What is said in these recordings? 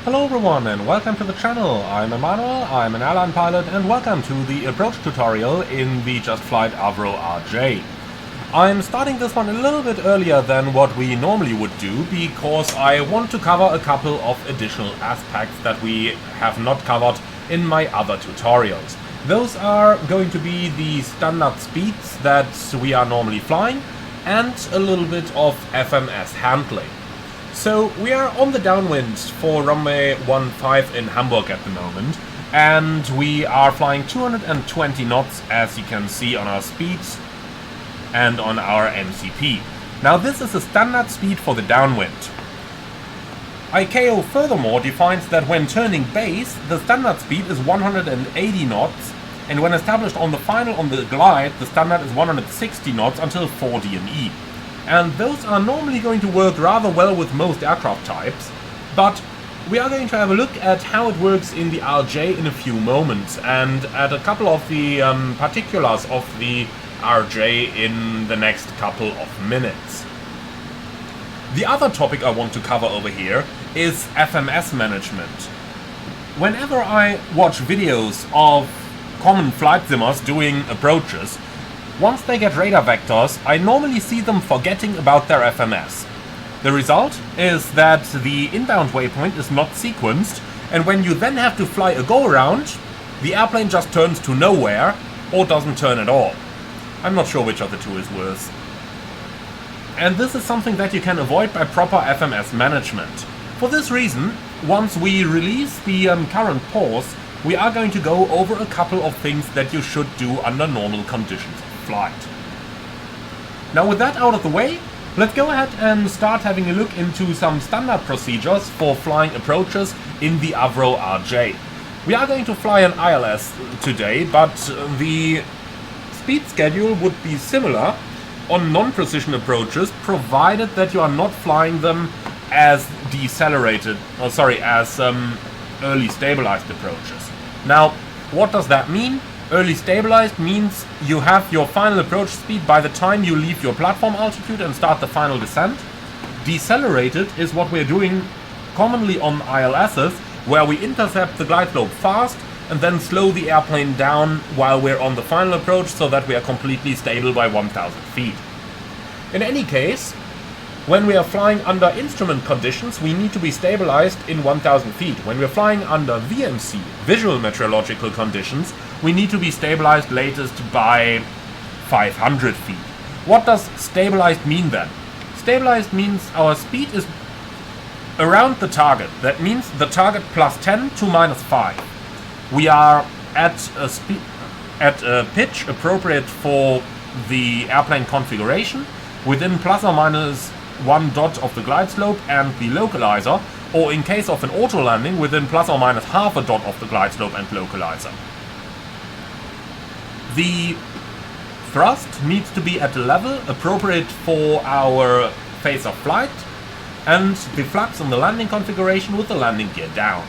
Hello everyone and welcome to the channel. I'm Emmanuel, I'm an airline pilot, and welcome to the approach tutorial in the JustFlight Avro RJ. I'm starting this one a little bit earlier than what we normally would do because I want to cover a couple of additional aspects that we have not covered in my other tutorials. Those are going to be the standard speeds that we are normally flying and a little bit of FMS handling. So we are on the downwind for runway 15 in Hamburg at the moment, and we are flying 220 knots as you can see on our speeds and on our MCP. Now this is a standard speed for the downwind. ICAO furthermore defines that when turning base, the standard speed is 180 knots, and when established on the final on the glide, the standard is 160 knots until 4 DME. And those are normally going to work rather well with most aircraft types, but we are going to have a look at how it works in the RJ in a few moments, and at a couple of the particulars of the RJ in the next couple of minutes. The other topic I want to cover over here is FMS management. Whenever I watch videos of common flight simmers doing approaches, once they get radar vectors, I normally see them forgetting about their FMS. The result is that the inbound waypoint is not sequenced, and when you then have to fly a go-around, the airplane just turns to nowhere or doesn't turn at all. I'm not sure which of the two is worse. And this is something that you can avoid by proper FMS management. For this reason, once we release the current pause, we are going to go over a couple of things that you should do under normal conditions of flight. Now with that out of the way, let's go ahead and start having a look into some standard procedures for flying approaches in the Avro RJ. We are going to fly an ILS today, but the speed schedule would be similar on non-precision approaches, provided that you are not flying them as early stabilized approaches. Now, what does that mean? Early stabilized means you have your final approach speed by the time you leave your platform altitude and start the final descent. Decelerated is what we're doing commonly on ILSs, where we intercept the glide slope fast and then slow the airplane down while we're on the final approach so that we are completely stable by 1000 feet. In any case, when we are flying under instrument conditions, we need to be stabilized in 1000 feet. When we're flying under VMC, visual meteorological conditions, we need to be stabilized latest by 500 feet. What does stabilized mean then? Stabilized means our speed is around the target. That means the target plus 10 to minus 5. We are at a pitch appropriate for the airplane configuration, within plus or minus 1 dot of the glide slope and the localizer, or in case of an auto landing, within plus or minus half a dot of the glide slope and localizer. The thrust needs to be at a level appropriate for our phase of flight, and the flaps in the landing configuration with the landing gear down.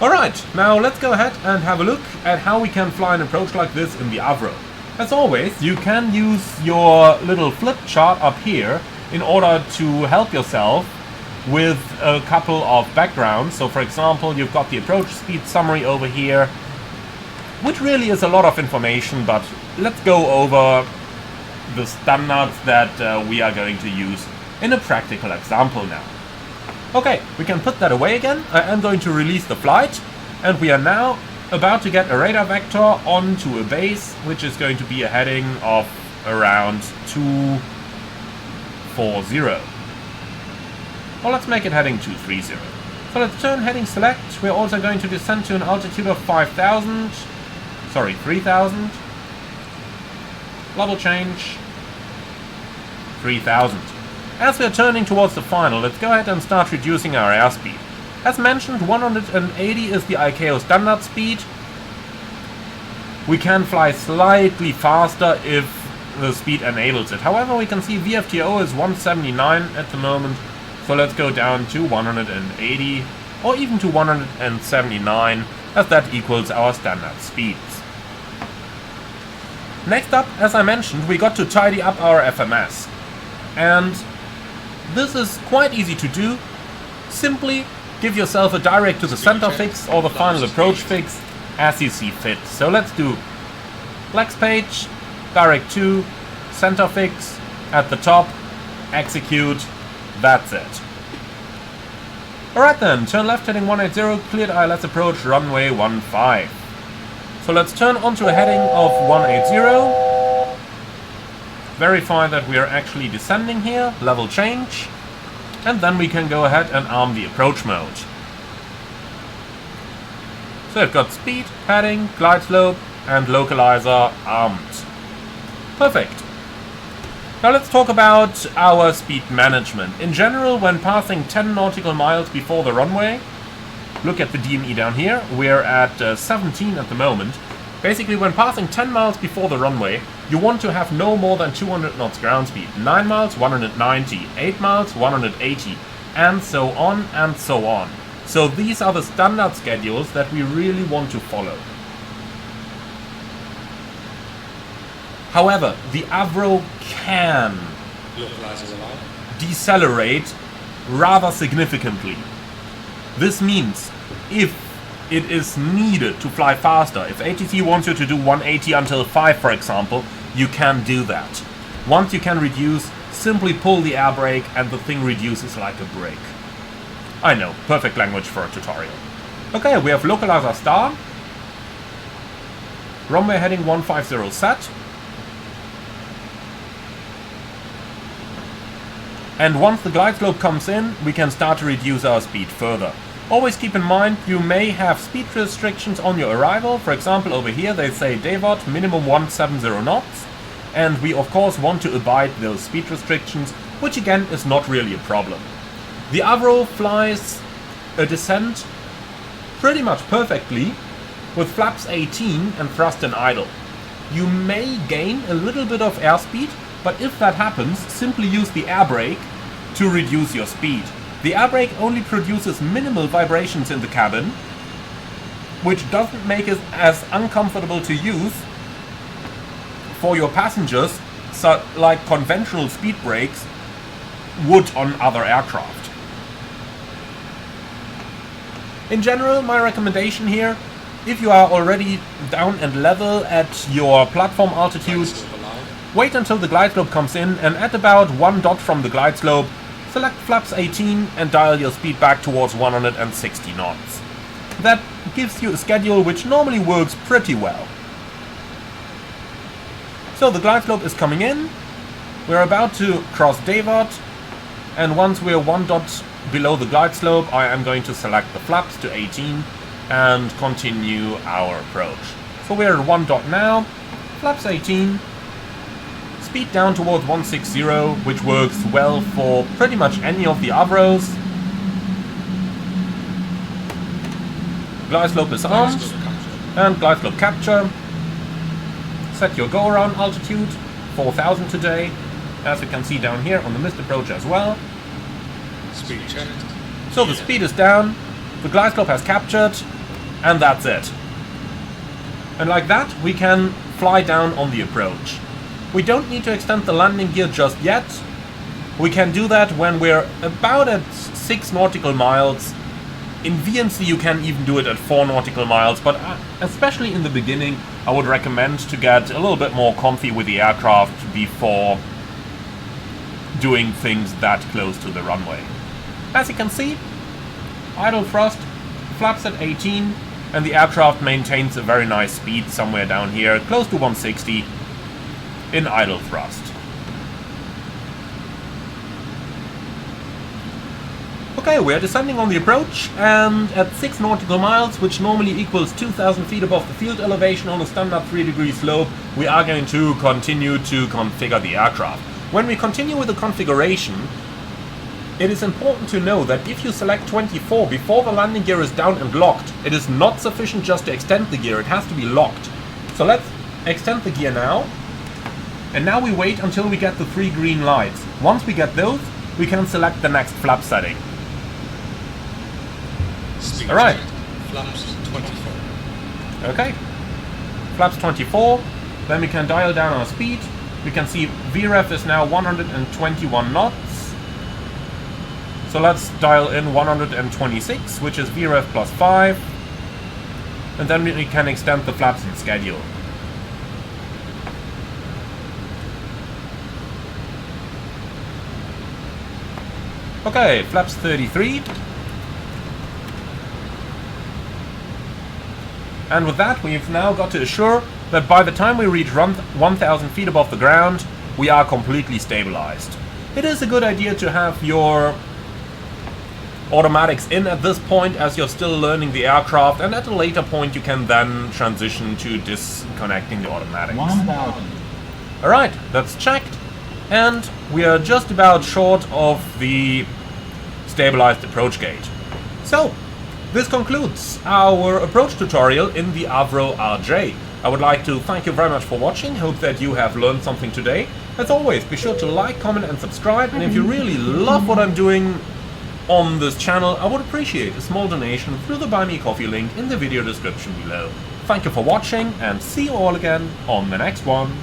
Alright, now let's go ahead and have a look at how we can fly an approach like this in the Avro. As always, you can use your little flip chart up here in order to help yourself with a couple of backgrounds. So for example, you've got the approach speed summary over here, which really is a lot of information, but let's go over the standards that we are going to use in a practical example now. Okay, we can put that away again. I am going to release the flight, and we are now about to get a radar vector onto a base, which is going to be a heading of around 240. Well, let's make it heading 230. So let's turn heading select. We're also going to descend to an altitude of 3000. Level change 3000. As we're turning towards the final, let's go ahead and start reducing our airspeed. As mentioned, 180 is the ICAO standard speed. We can fly slightly faster if the speed enables it. However, we can see VFTO is 179 at the moment, so let's go down to 180 or even to 179, as that equals our standard speeds. Next up, as I mentioned, we got to tidy up our FMS. And this is quite easy to do. simply give yourself a direct to the center fix or the final approach fix as you see fit. So let's do flex page, direct to, center fix, at the top, execute, that's it. Alright then, turn left heading 180, cleared ILS approach runway 15. So let's turn onto a heading of 180, verify that we are actually descending here, level change, and then we can go ahead and arm the approach mode. So we've got speed, heading, glide slope, and localizer armed. Perfect. Now let's talk about our speed management. In general, when passing 10 nautical miles before the runway, look at the DME down here, we're at 17 at the moment. Basically, when passing 10 miles before the runway, you want to have no more than 200 knots ground speed. 9 miles, 190, 8 miles, 180, and so on and so on. So these are the standard schedules that we really want to follow. However, the Avro can decelerate rather significantly. This means if it is needed to fly faster, if ATC wants you to do 180 until 5 for example, you can do that. Once you can reduce, simply pull the air brake and the thing reduces like a brake. I know, perfect language for a tutorial. Okay, we have localizer star. Runway heading 150 set. And once the glide slope comes in, we can start to reduce our speed further. Always keep in mind, you may have speed restrictions on your arrival. For example, over here they say DVOT minimum 170 knots. And we of course want to abide those speed restrictions, which again is not really a problem. The Avro flies a descent pretty much perfectly with flaps 18 and thrust and idle. You may gain a little bit of airspeed, but if that happens, simply use the air brake to reduce your speed. The air brake only produces minimal vibrations in the cabin, which doesn't make it as uncomfortable to use for your passengers, so like conventional speed brakes would on other aircraft. In general, my recommendation here, if you are already down and level at your platform altitude, wait until the glide slope comes in, and at about 1 dot from the glide slope, select flaps 18 and dial your speed back towards 160 knots. That gives you a schedule which normally works pretty well. So the glide slope is coming in, we're about to cross DVOT, and once we're 1 dot below the glide slope, I am going to select the flaps to 18 and continue our approach. So we're at 1 dot now, flaps 18, speed down towards 160, which works well for pretty much any of the Avros. Glide slope is armed, and glide slope capture. Set your go around altitude, 4000 today, as you can see down here on the missed approach as well. Speed checked. So the speed is down, the glide slope has captured, and that's it. And like that, we can fly down on the approach. We don't need to extend the landing gear just yet. We can do that when we're about at 6 nautical miles. In VNC you can even do it at 4 nautical miles, but especially in the beginning I would recommend to get a little bit more comfy with the aircraft before doing things that close to the runway. As you can see, idle thrust, flaps at 18, and the aircraft maintains a very nice speed somewhere down here, close to 160 in idle thrust. Okay, we are descending on the approach, and at 6 nautical miles, which normally equals 2,000 feet above the field elevation on a standard 3-degree slope, we are going to continue to configure the aircraft. When we continue with the configuration, it is important to know that if you select 24 before the landing gear is down and locked, it is not sufficient just to extend the gear, it has to be locked. So let's extend the gear now, and now we wait until we get the 3 green lights. Once we get those, we can select the next flap setting. Alright. Flaps 24. Okay. Flaps 24. Then we can dial down our speed. We can see VREF is now 121 knots. So let's dial in 126, which is VREF plus 5. And then we can extend the flaps in schedule. Okay, flaps 33. And with that, we've now got to assure that by the time we reach 1,000 feet above the ground, we are completely stabilized. It is a good idea to have your automatics in at this point as you're still learning the aircraft, and at a later point you can then transition to disconnecting the automatics. 1,000. Alright, that's checked, and we are just about short of the stabilized approach gate. So, this concludes our approach tutorial in the Avro RJ. I would like to thank you very much for watching, hope that you have learned something today. As always, be sure to like, comment and subscribe, and if you really love what I'm doing on this channel, I would appreciate a small donation through the Buy Me Coffee link in the video description below. Thank you for watching, and see you all again on the next one.